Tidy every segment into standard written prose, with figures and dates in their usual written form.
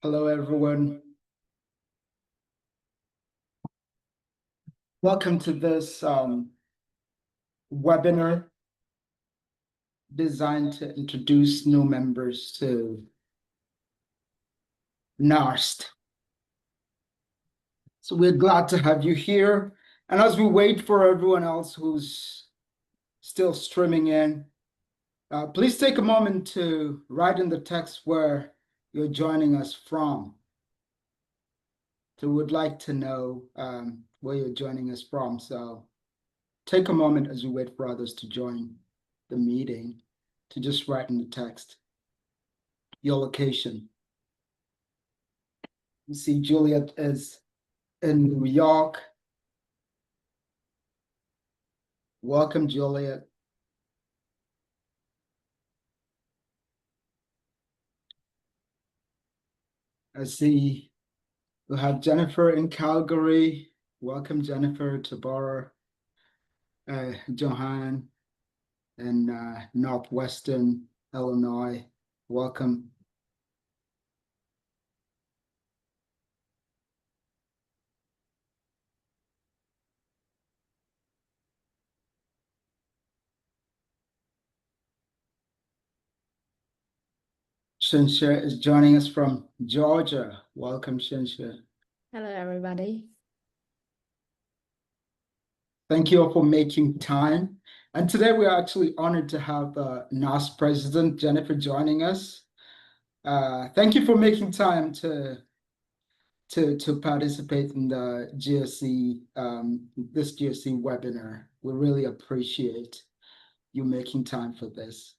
Hello, everyone. Welcome to this webinar designed to introduce new members to NARST. So we're glad to have you here. And as we wait for everyone else who's still streaming in, please take a moment to write in the text where you're joining us from. So we'd like to know where you're joining us from. So take a moment as we wait for others to join the meeting to just write in the text your location. You see Juliet is in New York. Welcome, Juliet. I see we have Jennifer in Calgary. Welcome, Jennifer, Tabora, Johan in Northwestern Illinois. Welcome. Shinsha is joining us from Georgia. Welcome, Shinsha. Hello, everybody. Thank you all for making time. And today we're actually honored to have NARST President Jennifer joining us. Thank you for making time to participate in the GSC, this GSC webinar. We really appreciate you making time for this.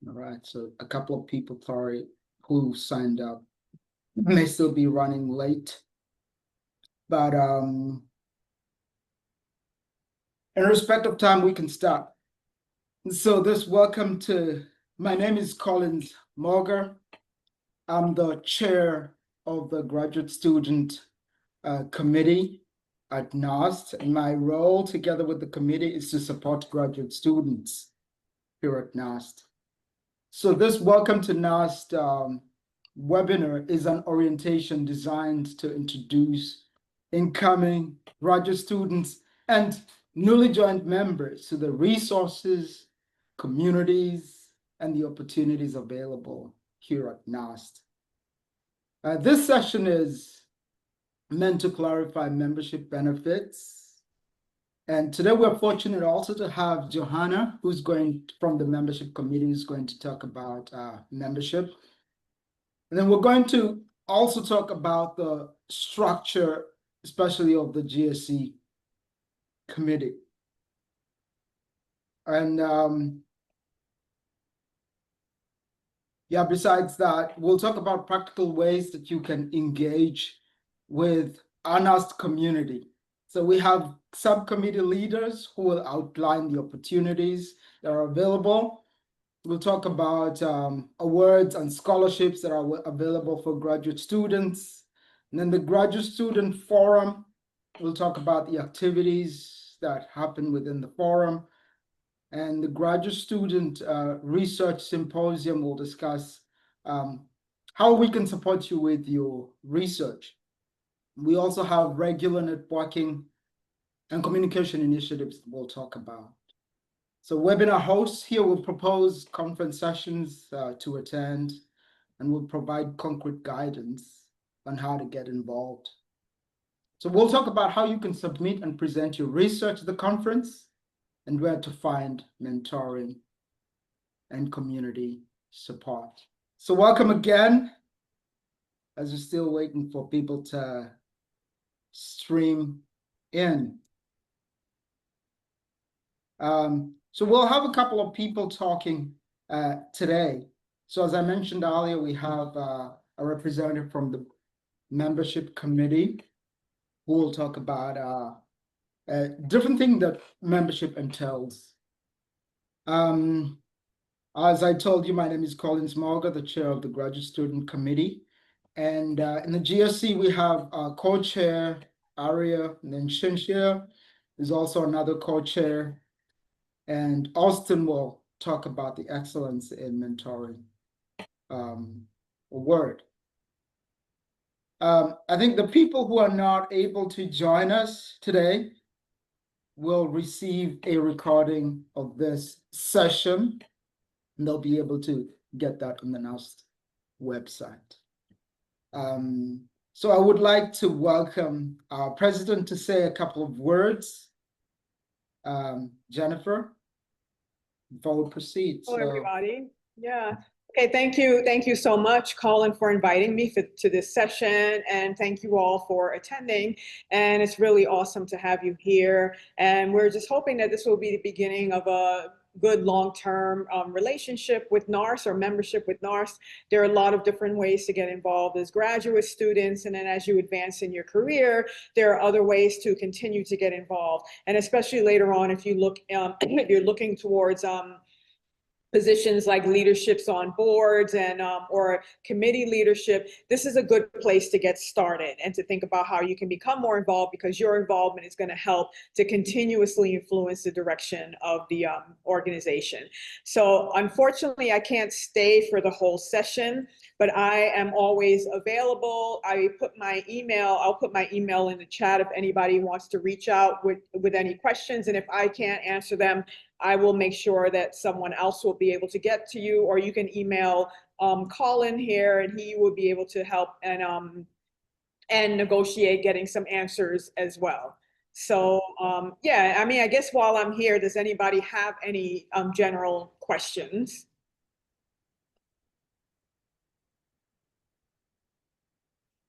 All right, so a couple of people, sorry, who signed up may still be running late, but in respect of time, we can start. So my name is Collins Morgar. I'm the chair of the graduate student committee at NARST, and my role together with the committee is to support graduate students here at NARST. So this Welcome to NARST webinar is an orientation designed to introduce incoming graduate students and newly joined members to the resources, communities, and the opportunities available here at NARST. This session is meant to clarify membership benefits. And today we're fortunate also to have Johanna, who's going from the membership committee, who's going to talk about membership. And then we're going to also talk about the structure, especially of the GSC committee. And yeah, besides that, we'll talk about practical ways that you can engage with our NARST community. So we have subcommittee leaders who will outline the opportunities that are available. We'll talk about awards and scholarships that are available for graduate students. And then the graduate student forum, we'll talk about the activities that happen within the forum. And the graduate student research symposium will discuss how we can support you with your research. We also have regular networking and communication initiatives that we'll talk about. So webinar hosts here will propose conference sessions to attend, and will provide concrete guidance on how to get involved. So we'll talk about how you can submit and present your research at the conference, and where to find mentoring and community support. So welcome again, as we're still waiting for people to stream in. So we'll have a couple of people talking today. So as I mentioned earlier, we have a representative from the membership committee who will talk about different thing that membership entails. As I told you, my name is Collins Morgar, the chair of the graduate student committee. And in the GSC, we have co-chair Aria, and then Shinshia is also another co-chair. And Austin will talk about the excellence in mentoring word. I think the people who are not able to join us today will receive a recording of this session, and they'll be able to get that on the NARST website. So I would like to welcome our president to say a couple of words. Jennifer, before we proceed. Hello, everybody. Yeah. Okay, thank you. Thank you so much, Colin, for inviting me to this session, and thank you all for attending. And it's really awesome to have you here. And we're just hoping that this will be the beginning of a good long-term relationship with NARST or membership with NARST. There are a lot of different ways to get involved as graduate students, and then as you advance in your career, there are other ways to continue to get involved. And especially later on, if you look, if you're looking towards positions like leaderships on boards and or committee leadership, this is a good place to get started and to think about how you can become more involved, because your involvement is going to help to continuously influence the direction of the organization. So unfortunately, I can't stay for the whole session, but I am always available. I'll put my email in the chat if anybody wants to reach out with any questions. And if I can't answer them, I will make sure that someone else will be able to get to you, or you can email Colin here, and he will be able to help and negotiate getting some answers as well. So yeah, I mean, I guess while I'm here, does anybody have any general questions?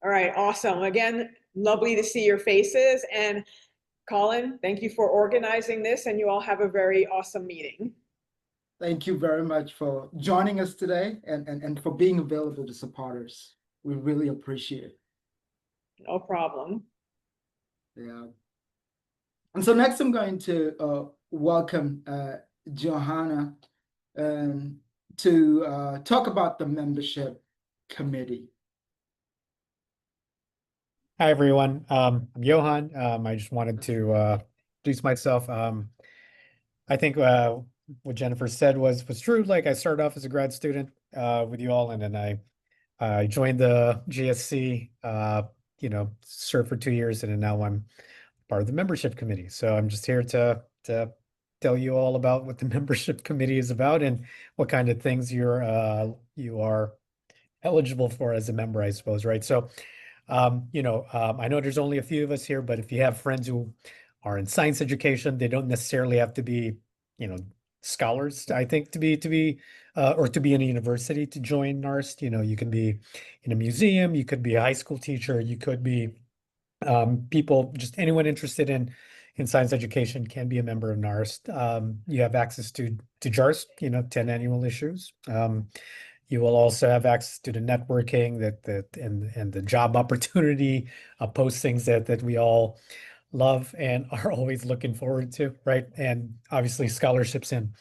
All right, awesome. Again, lovely to see your faces. And Colin, thank you for organizing this, and you all have a very awesome meeting. Thank you very much for joining us today and for being available to support us. We really appreciate it. No problem. Yeah. And so next I'm going to welcome Johanna to talk about the membership committee. Hi, everyone. I'm Johan. I just wanted to introduce myself. I think what Jennifer said was true. Like, I started off as a grad student with you all, and then I joined the GSC, served for 2 years, and then now I'm part of the membership committee. So I'm just here to tell you all about what the membership committee is about and what kind of things you are eligible for as a member, I suppose, right? So I know there's only a few of us here, but if you have friends who are in science education, they don't necessarily have to be, scholars, I think, to be or to be in a university to join NARST. You can be in a museum, you could be a high school teacher, you could be people, just anyone interested in science education can be a member of NARST. You have access to JARS, 10 annual issues. You will also have access to the networking and the job opportunity postings that we all love and are always looking forward to, right? And obviously scholarships and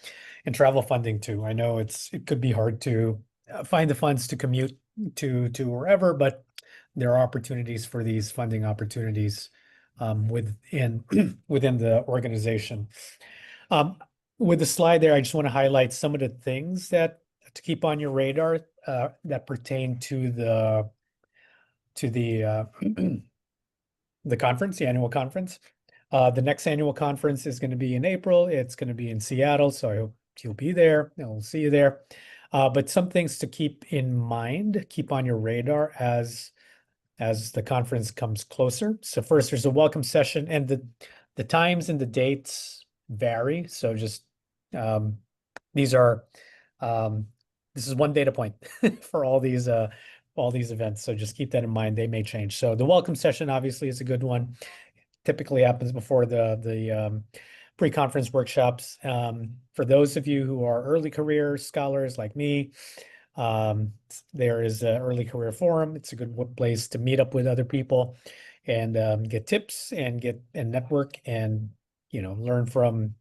travel funding too. I know it could be hard to find the funds to commute to wherever, but there are opportunities for these funding opportunities within the organization. With the slide there, I just want to highlight some of the things that to keep on your radar that pertain to the the conference, the annual conference. The next annual conference is going to be in April. It's going to be in Seattle, so I hope you'll be there. I'll see you there. But some things to keep in mind, keep on your radar as the conference comes closer. So first, there's a welcome session, and the times and the dates vary. So just this is one data point for all these events. So just keep that in mind. They may change. So the welcome session obviously is a good one. Typically happens before the pre-conference workshops. For those of you who are early career scholars like me, there is an early career forum. It's a good place to meet up with other people and get tips and network and learn from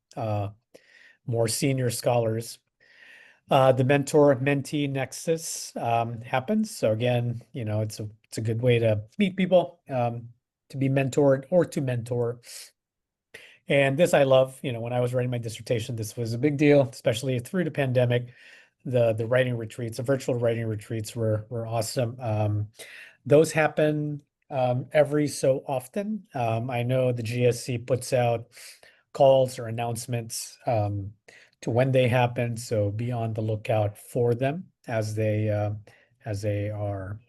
more senior scholars. The mentor-mentee nexus happens. So again, it's a good way to meet people, to be mentored or to mentor. And this I love, when I was writing my dissertation, this was a big deal, especially through the pandemic. The writing retreats, the virtual writing retreats were awesome. Those happen every so often. I know the GSC puts out calls or announcements to when they happen, so be on the lookout for them as they are.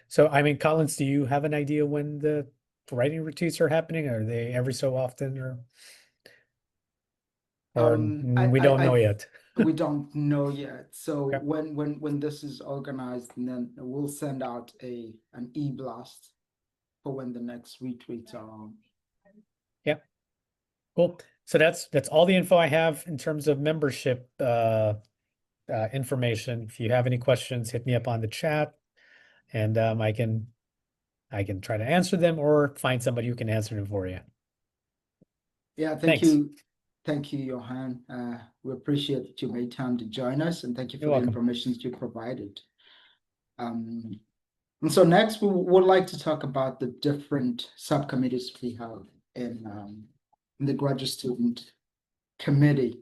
So, I mean, Collins, do you have an idea when the writing retreats are happening? Are they every so often, or we don't know yet? We don't know yet. So Okay. when this is organized, and then we'll send out an e-blast for when the next retreats are on. Yeah. Cool. So that's all the info I have in terms of membership information. If you have any questions, hit me up on the chat, and I can try to answer them or find somebody who can answer them for you. Yeah, thank Thanks. you. Thank you, Johan. We appreciate that you made time to join us, and thank you for You're the welcome. information that you provided. And so next, we would like to talk about the different subcommittees we have in the graduate student committee.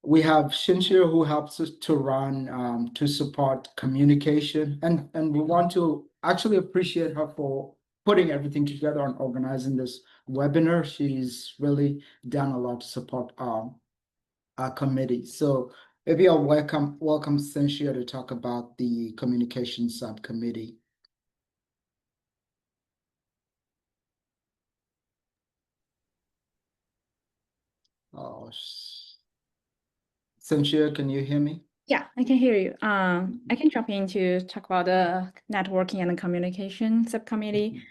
We have Shinshir, who helps us to run to support communication, and we want to actually appreciate her for putting everything together and organizing this webinar. She's really done a lot to support our committee. So maybe I'll welcome Shinshir to talk about the communication subcommittee. Oh, Shinshir, can you hear me? Yeah, I can hear you. I can jump in to talk about the networking and communication subcommittee.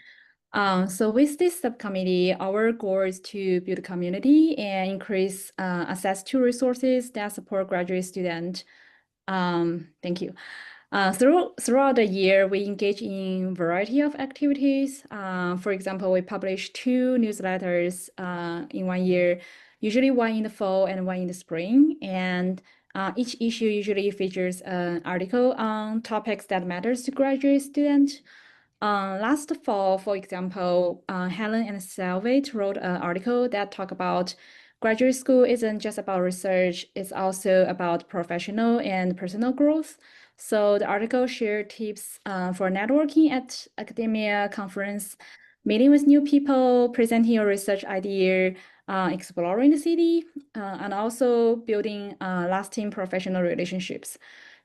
So with this subcommittee, our goal is to build a community and increase access to resources that support graduate students. Thank you. Throughout the year, we engage in variety of activities. For example, we publish 2 newsletters in 1 year, usually one in the fall and one in the spring. And each issue usually features an article on topics that matters to graduate students. Last fall, for example, Helen and Selvate wrote an article that talked about graduate school isn't just about research, it's also about professional and personal growth. So the article shared tips for networking at academia conference, meeting with new people, presenting your research idea, exploring the city, and also building lasting professional relationships.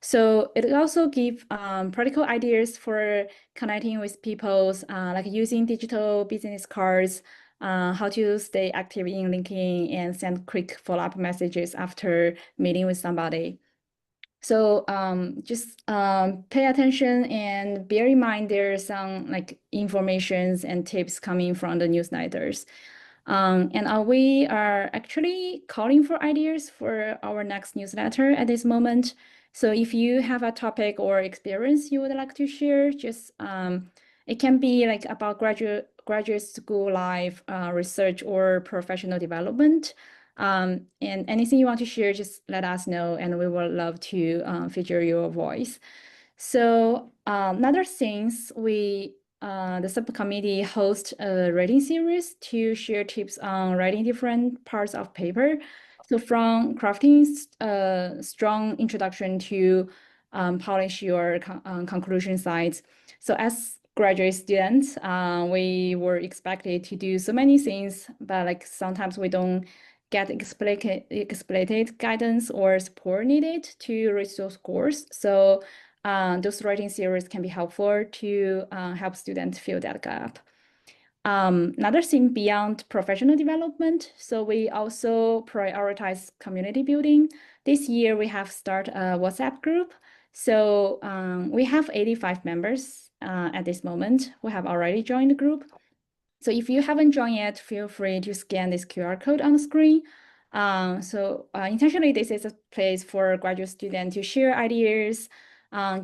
So it also gives practical ideas for connecting with people, like using digital business cards, how to stay active in LinkedIn and send quick follow-up messages after meeting with somebody. So just pay attention and bear in mind there are some like informations and tips coming from the newsletters. And we are actually calling for ideas for our next newsletter at this moment. So if you have a topic or experience you would like to share, just it can be like about graduate school life, research or professional development. And anything you want to share, just let us know, and we would love to feature your voice. So another things the subcommittee hosts a writing series to share tips on writing different parts of paper. So from crafting a strong introduction to polish your conclusion slides. So as graduate students, we were expected to do so many things, but like sometimes we don't get explicit guidance or support needed to reach those goals. So those writing series can be helpful to help students fill that gap. Another thing beyond professional development, so we also prioritize community building. This year we have started a WhatsApp group. So we have 85 members at this moment who have already joined the group. So if you haven't joined yet, feel free to scan this QR code on the screen. Intentionally, this is a place for graduate students to share ideas,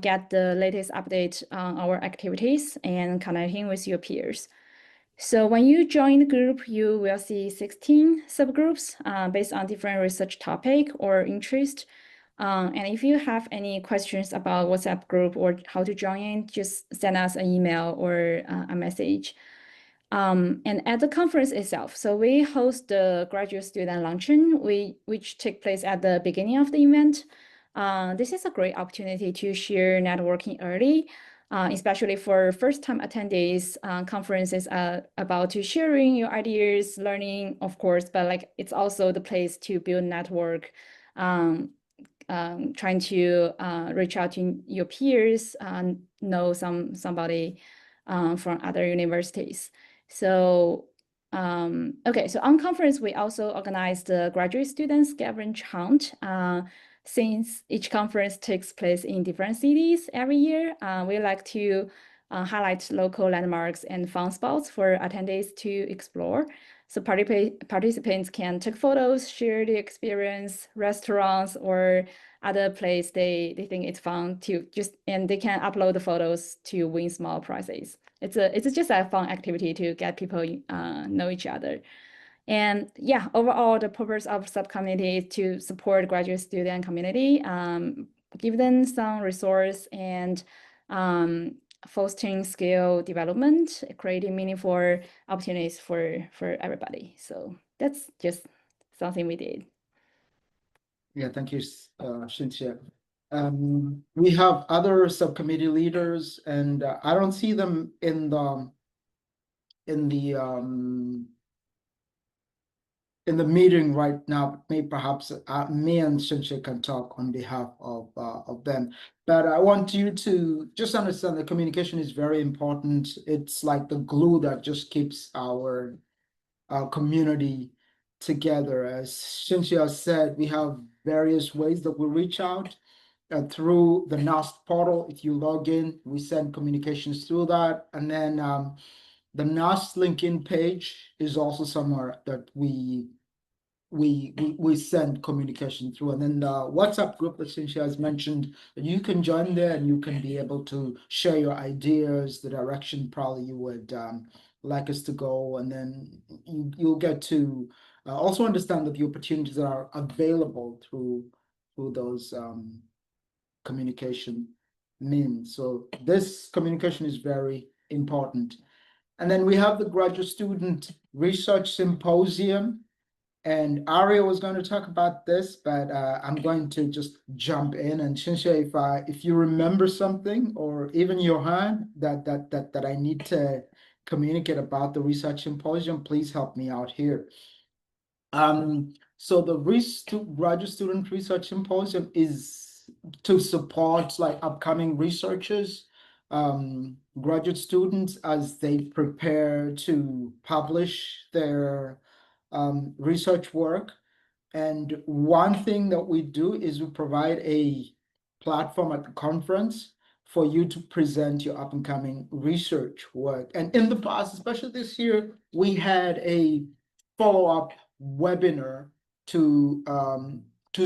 get the latest update on our activities, and connecting with your peers. So when you join the group, you will see 16 subgroups based on different research topic or interest. And if you have any questions about WhatsApp group or how to join, just send us an email or a message. And at the conference itself, so we host the graduate student luncheon, which take place at the beginning of the event. This is a great opportunity to share networking early, especially for first-time attendees. Conferences are about to sharing your ideas, learning, of course, but like it's also the place to build network, trying to reach out to your peers, know somebody from other universities. So, okay, so on conference, we also organize the graduate student scavenger hunt. Since each conference takes place in different cities every year, we like to highlight local landmarks and fun spots for attendees to explore. So participants can take photos, share the experience, restaurants or other place they think it's fun to and they can upload the photos to win small prizes. It's just a fun activity to get people know each other. And yeah, overall, the purpose of subcommittee is to support graduate student community, give them some resource and fostering skill development, creating meaningful opportunities for everybody. So that's just something we did. Yeah, thank you, Cynthia. We have other subcommittee leaders, and I don't see them in the meeting right now. But maybe perhaps me and Cynthia can talk on behalf of them. But I want you to just understand that communication is very important. It's like the glue that just keeps our community together. As Cynthia said, we have various ways that we reach out through the NARST portal. If you log in, we send communications through that. And then the NARST LinkedIn page is also somewhere that we send communication through. And then the WhatsApp group that Cynthia has mentioned, you can join there and you can be able to share your ideas, the direction probably you would like us to go. And then you'll get to also understand that the opportunities that are available through those communication means. So this communication is very important. And then we have the Graduate Student Research Symposium. And Aria was going to talk about this, but I'm going to just jump in. And Shinsha, if you remember something, or even Johan, that I need to communicate about the research symposium, please help me out here. So the Graduate Student Research Symposium is to support like upcoming researchers, graduate students as they prepare to publish their research work. And one thing that we do is we provide a platform at the conference for you to present your up and coming research work. And in the past, especially this year, we had a follow-up webinar to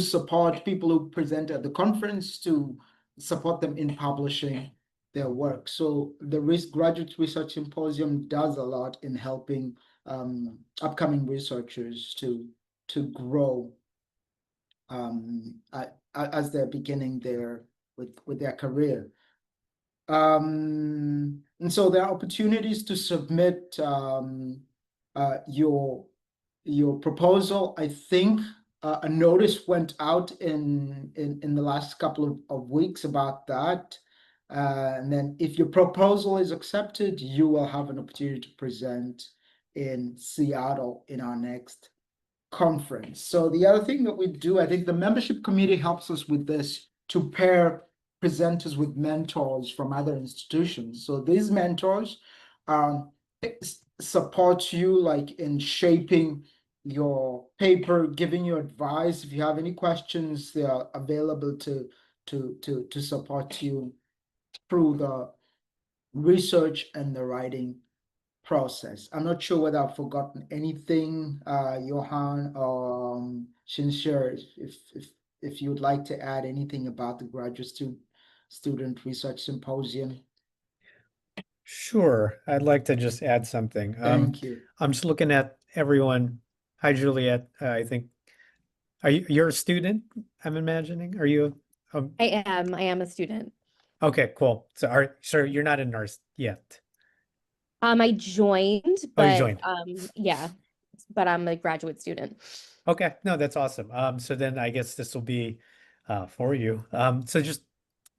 support people who present at the conference, to support them in publishing their work. So the Graduate Research Symposium does a lot in helping upcoming researchers to grow as they're beginning with their career. And so there are opportunities to submit your proposal. I think a notice went out in the last couple of weeks about that. And then if your proposal is accepted, you will have an opportunity to present in Seattle in our next conference. So the other thing that we do, I think the membership committee helps us with this, to pair presenters with mentors from other institutions. So these mentors support you like in shaping your paper, giving you advice. If you have any questions, they are available to support you through the research and the writing process. I'm not sure whether I've forgotten anything, Johan or Shinsher, if you would like to add anything about the Graduate Student Research Symposium. Sure, I'd like to just add something. Thank you. I'm just looking at everyone. Hi, Juliet. I think, you're a student, I'm imagining? Are you? I am a student. Okay, cool. So you're not in NARST yet. I joined, Oh, you but joined. yeah, but I'm a graduate student. Okay, no, that's awesome. So then I guess this will be for you. So just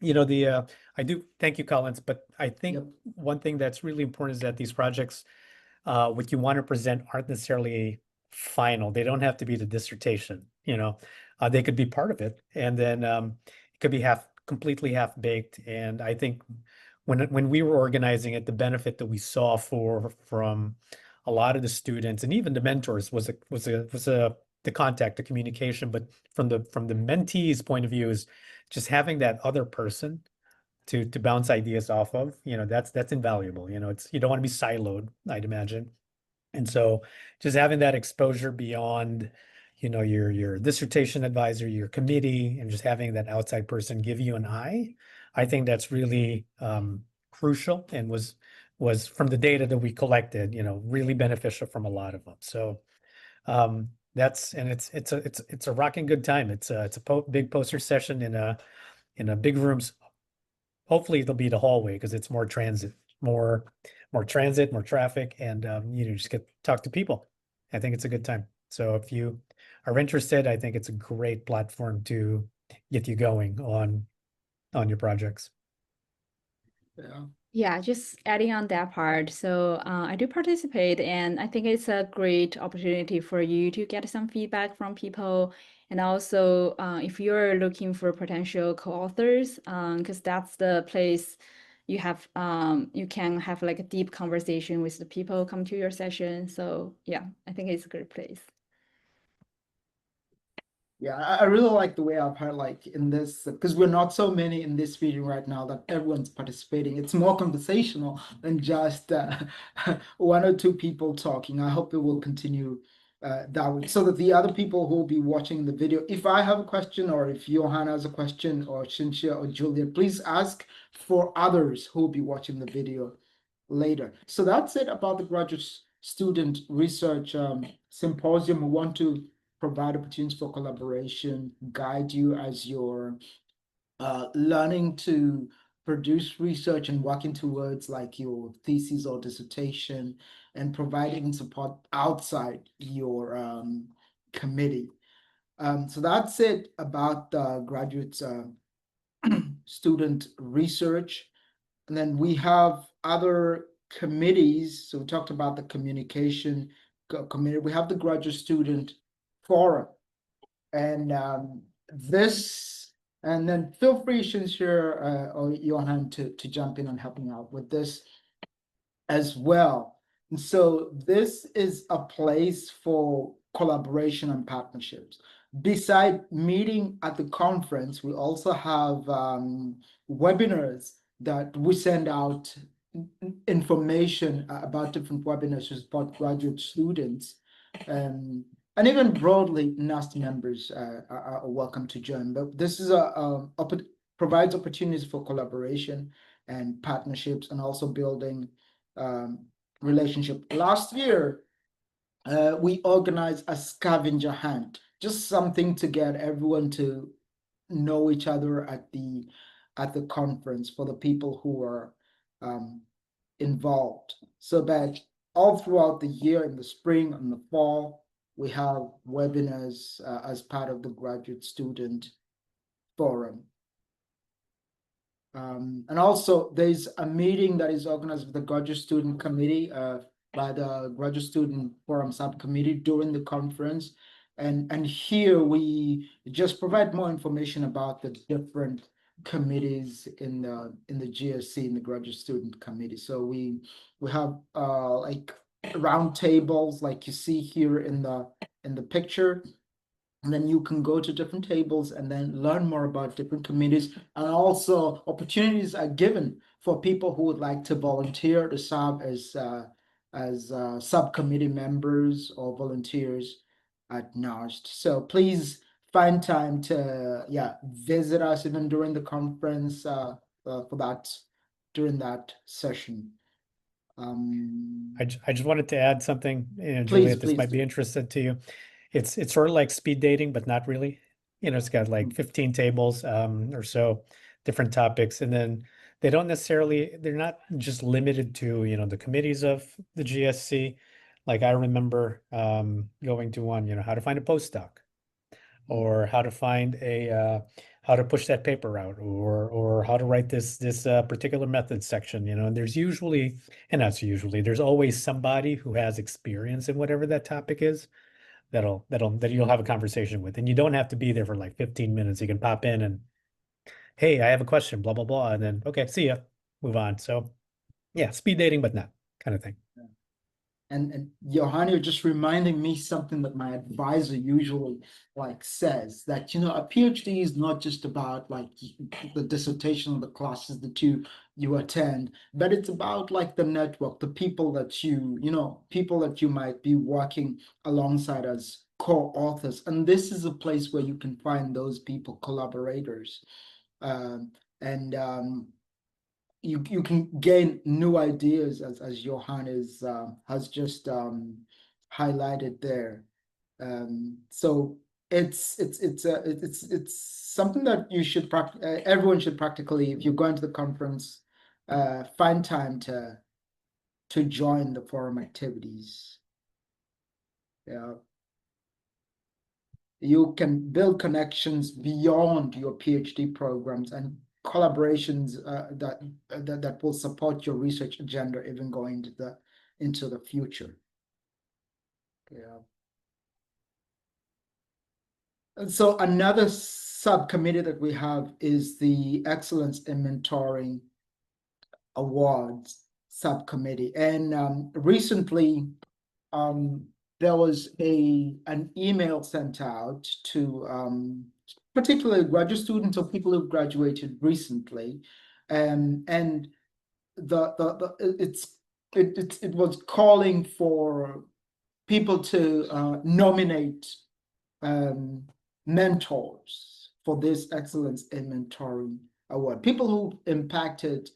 I do thank you, Collins, but I think Yep. one thing that's really important is that these projects, what you want to present aren't necessarily final. They don't have to be the dissertation, they could be part of it, and then it could be completely half baked. And I think when we were organizing it, the benefit that we saw from a lot of the students and even the mentors was the contact, the communication, but from the mentee's point of view is just having that other person to bounce ideas off of, that's invaluable. You don't want to be siloed, I'd imagine. And so just having that exposure beyond, your dissertation advisor, your committee, and just having that outside person give you an eye, I think that's really crucial, and was from the data that we collected, really beneficial from a lot of them. So it's a rocking good time. It's a big poster session in a big rooms. Hopefully it'll be the hallway because it's more transit, more transit, more traffic, and just get talk to people. I think it's a good time. So if you are interested, I think it's a great platform to get you going on your projects. Yeah. Yeah, just adding on that part. So I do participate, and I think it's a great opportunity for you to get some feedback from people. And also, if you're looking for potential co-authors, because that's the place you can have like a deep conversation with the people come to your session. So yeah, I think it's a great place. Yeah, I really like the way I've heard like in this, because we're not so many in this meeting right now that everyone's participating. It's more conversational than just one or two people talking. I hope it will continue that way, so that the other people who will be watching the video, if I have a question, or if Johanna has a question, or Cynthia or Julia, please ask for others who will be watching the video later. So that's it about the graduate student research symposium. We want to provide opportunities for collaboration, guide you as you're learning to produce research and working towards like your thesis or dissertation, and providing support outside your committee. So that's it about the graduate student research. And then we have other committees. So we talked about the communication committee. We have the graduate student forum. And and then feel free, Cynthia or Johan, to jump in and helping out with this as well. And so this is a place for collaboration and partnerships. Beside meeting at the conference, we also have webinars that we send out information about different webinars to support graduate students. And even broadly, NARST members are welcome to join. But this is provides opportunities for collaboration and partnerships, and also building relationship. Last year, we organized a scavenger hunt, just something to get everyone to know each other at the conference for the people who are involved, so that all throughout the year, in the spring and the fall, we have webinars as part of the graduate student forum. And also there's a meeting that is organized with the graduate student committee by the graduate student forum subcommittee during the conference. And here we just provide more information about the different committees in the GSC, in the graduate student committee. So we have like round tables like you see here in the picture. And then you can go to different tables and then learn more about different committees. And also opportunities are given for people who would like to volunteer to serve as subcommittee members or volunteers at NARST. So please find time to visit us even during the conference for that, during that session. I just wanted to add something, Please, Juliet, this please might be do. interesting to you. It's sort of like speed dating, but not really. It's got like 15 tables or so, different topics. And then they don't necessarily, they're not just limited to, the committees of the GSC. Like I remember going to one, how to find a postdoc, or how to find how to push that paper out, or how to write this particular method section, and there's usually, and not usually, there's always somebody who has experience in whatever that topic is that you'll have a conversation with. And you don't have to be there for like 15 minutes. You can pop in and, hey, I have a question, blah, blah, blah. And then, okay, see ya, move on. So yeah, speed dating, but not kind of thing. And Johan, you're just reminding me something that my advisor usually says, that a PhD is not just about the dissertation or the classes that you attend, but it's about the network, the people that people that you might be working alongside as co-authors. And this is a place where you can find those people, collaborators. And you can gain new ideas, as Johan has just highlighted there. So it's something that you should everyone should practically, if you're going to the conference, find time to join the forum activities. Yeah. You can build connections beyond your PhD programs and collaborations that will support your research agenda, even going into the future. Yeah. And so another subcommittee that we have is the Excellence in Mentoring Awards subcommittee. And recently, there was an email sent out to particularly graduate students or people who graduated recently, and it was calling for people to nominate mentors for this Excellence in Mentoring Award. People who impacted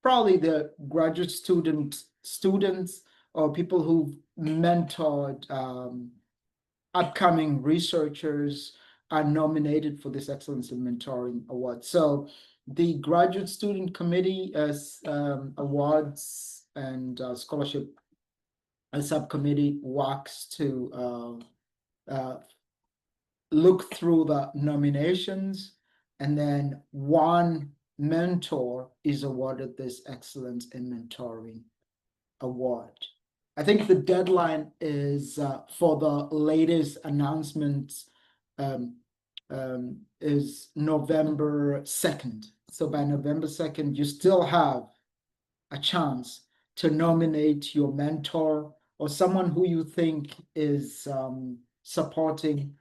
probably the graduate students or people who've mentored upcoming researchers are nominated for this Excellence in Mentoring Award. So the Graduate Student Committee Awards and Scholarship Subcommittee works to look through the nominations, and then one mentor is awarded this Excellence in Mentoring Award. I think the deadline is for the latest announcements is November 2nd. So by November 2nd, you still have a chance to nominate your mentor or someone who you think is supporting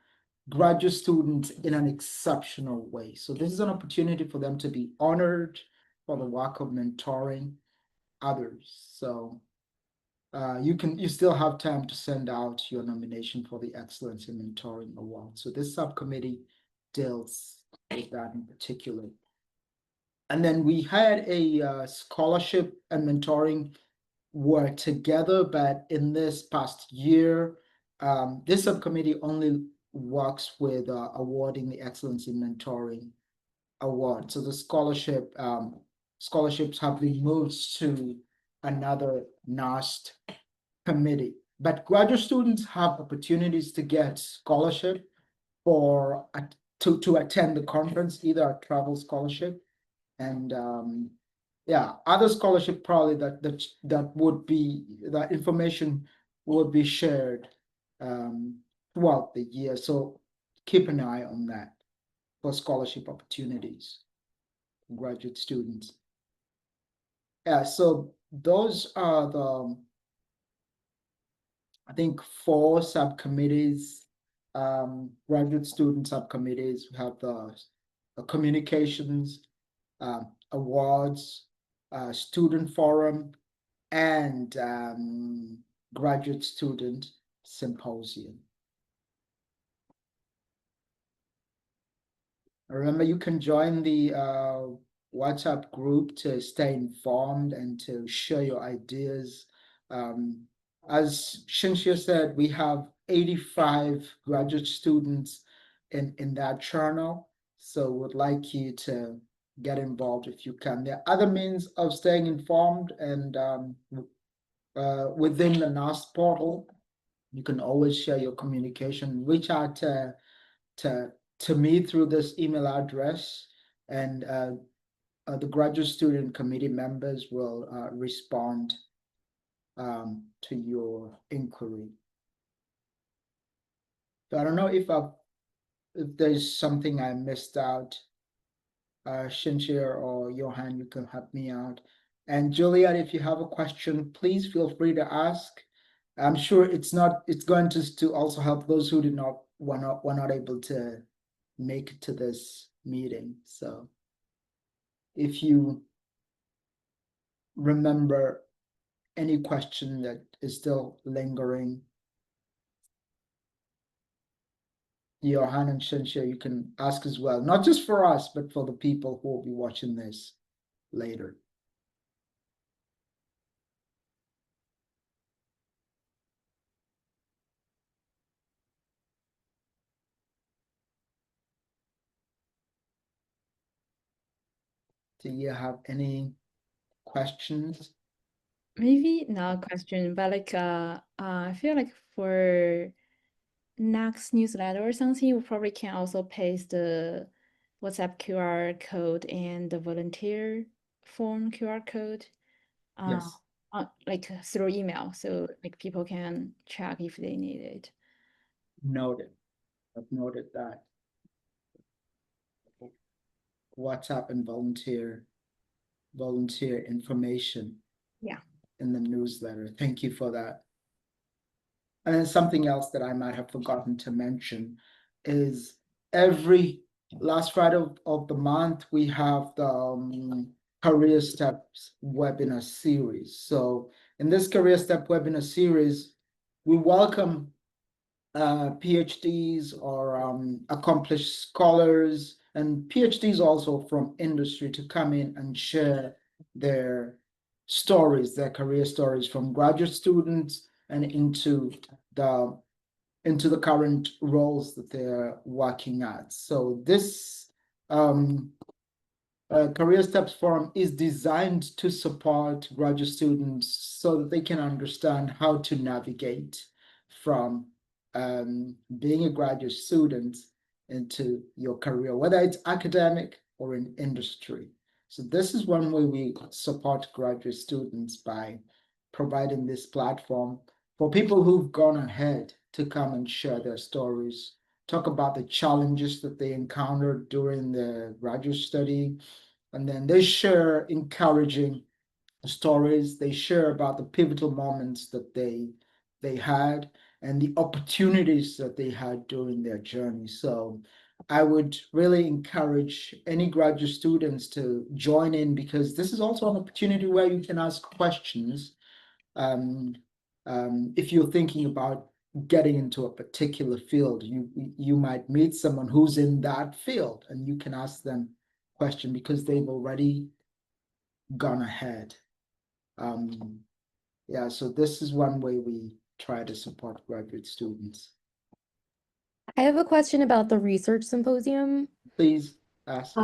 graduate students in an exceptional way. So this is an opportunity for them to be honored for the work of mentoring others. So you still have time to send out your nomination for the Excellence in Mentoring Award. So this subcommittee deals with that in particular. And then we had a scholarship and mentoring work together, but in this past year, this subcommittee only works with awarding the Excellence in Mentoring Award. So the scholarships have been moved to another NARST committee. But graduate students have opportunities to get scholarship to attend the conference, either a travel scholarship and other scholarship probably that would be, that information would be shared throughout the year. So keep an eye on that for scholarship opportunities for graduate students. Yeah, so those are the, I think, 4 subcommittees, graduate student subcommittees. We have the communications, awards, student forum, and graduate student symposium. Remember, you can join the WhatsApp group to stay informed and to share your ideas. As Shinshia said, we have 85 graduate students in that journal. So would like you to get involved if you can. There are other means of staying informed, and within the NARST portal, you can always share your communication. Reach out to me through this email address, and the graduate student committee members will respond to your inquiry. So I don't know if there's something I missed out. Shinshir or Johan, you can help me out. And Juliet, if you have a question, please feel free to ask. I'm sure it's going to also help those who were not able to make it to this meeting. So if you remember any question that is still lingering, Johan and Shinshir, you can ask as well, not just for us, but for the people who will be watching this later. Do you have any questions? Maybe not a question, but like I feel like for next newsletter or something, we probably can also paste the WhatsApp QR code and the volunteer form QR code, Yes. like through email, so like people can check if they need it. Noted. I've noted that. WhatsApp and volunteer information. Yeah. In the newsletter. Thank you for that. And then something else that I might have forgotten to mention is every last Friday of the month, we have the Career Steps webinar series. So in this Career Step webinar series, we welcome PhDs or accomplished scholars and PhDs also from industry to come in and share their stories, their career stories from graduate students and into the current roles that they're working at. So this Career Steps Forum is designed to support graduate students so that they can understand how to navigate from being a graduate student into your career, whether it's academic or in industry. So this is one way we support graduate students, by providing this platform for people who've gone ahead to come and share their stories, talk about the challenges that they encountered during the graduate study, and then they share encouraging stories. They share about the pivotal moments that they had and the opportunities that they had during their journey. So I would really encourage any graduate students to join in, because this is also an opportunity where you can ask questions. If you're thinking about getting into a particular field, you might meet someone who's in that field, and you can ask them question because they've already gone ahead. Yeah, so this is one way we try to support graduate students. I have a question about the research symposium. Please ask.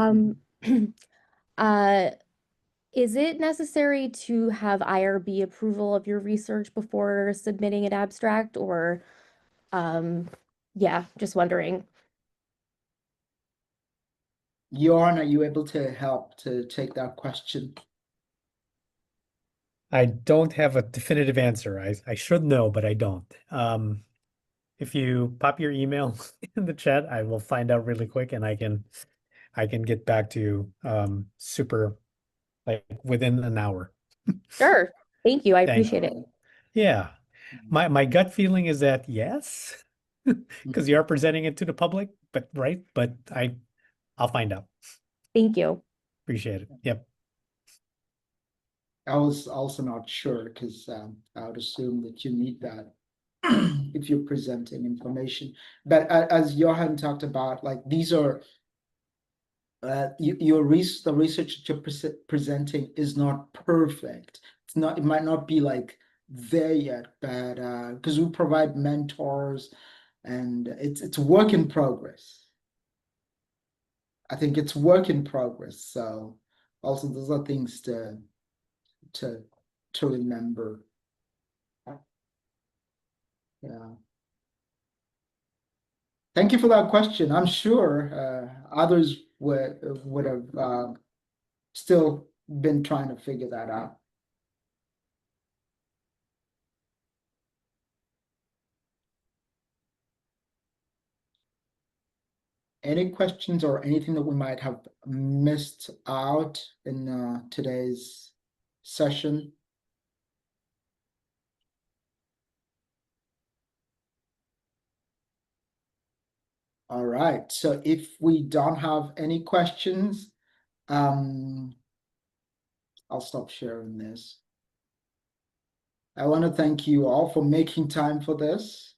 Is it necessary to have IRB approval of your research before submitting an abstract, or, yeah, just wondering. Jorn, are you able to help to take that question? I don't have a definitive answer. I should know, but I don't. If you pop your email in the chat, I will find out really quick, and I can get back to you super, like, within an hour. Sure. Thank you. I Thank appreciate it. Yeah. My gut feeling is that yes, because you are presenting it to the public, but I'll find out. Thank you. Appreciate it. Yep. I was also not sure, because I would assume that you need that if you're presenting information. But as Johan talked about, like, these are the research that you're presenting is not perfect. It might not be like there yet, but because we provide mentors, and it's a work in progress. I think it's work in progress. So also those are things to remember. Yeah. Thank you for that question. I'm sure others would have still been trying to figure that out. Any questions or anything that we might have missed out in today's session? All right, so if we don't have any questions, I'll stop sharing this. I want to thank you all for making time for this.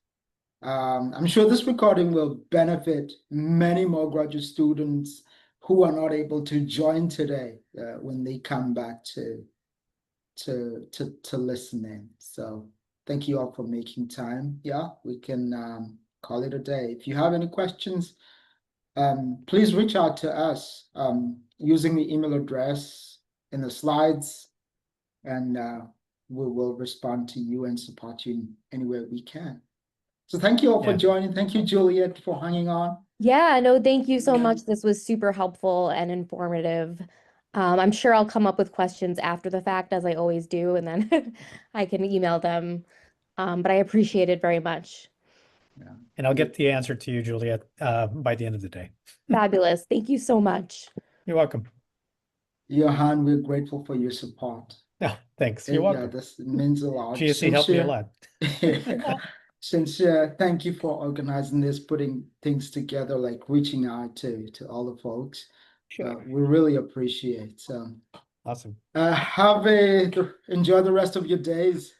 I'm sure this recording will benefit many more graduate students who are not able to join today when they come back to listen in. So thank you all for making time. Yeah, we can call it a day. If you have any questions, please reach out to us using the email address in the slides, and we will respond to you and support you in any way we can. So thank you all for Yeah. joining. Thank you, Juliet, for hanging on. Yeah, no, thank you so Yeah. much. This was super helpful and informative. I'm sure I'll come up with questions after the fact, as I always do, and then I can email them. But I appreciate it very much. And I'll get the answer to you, Juliet, by the end of the day. Fabulous. Thank you so much. You're welcome. Johan, we're grateful for your support. Oh, thanks. You're Yeah, welcome. this means a lot. GSC helped me a lot. Sincere, thank you for organizing this, putting things together, like reaching out to all the folks. Sure. We really appreciate. Awesome. Enjoy the rest of your days.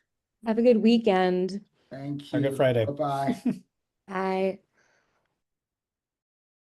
Have a good weekend. Thank Have a you. good Friday. Bye-bye. Bye.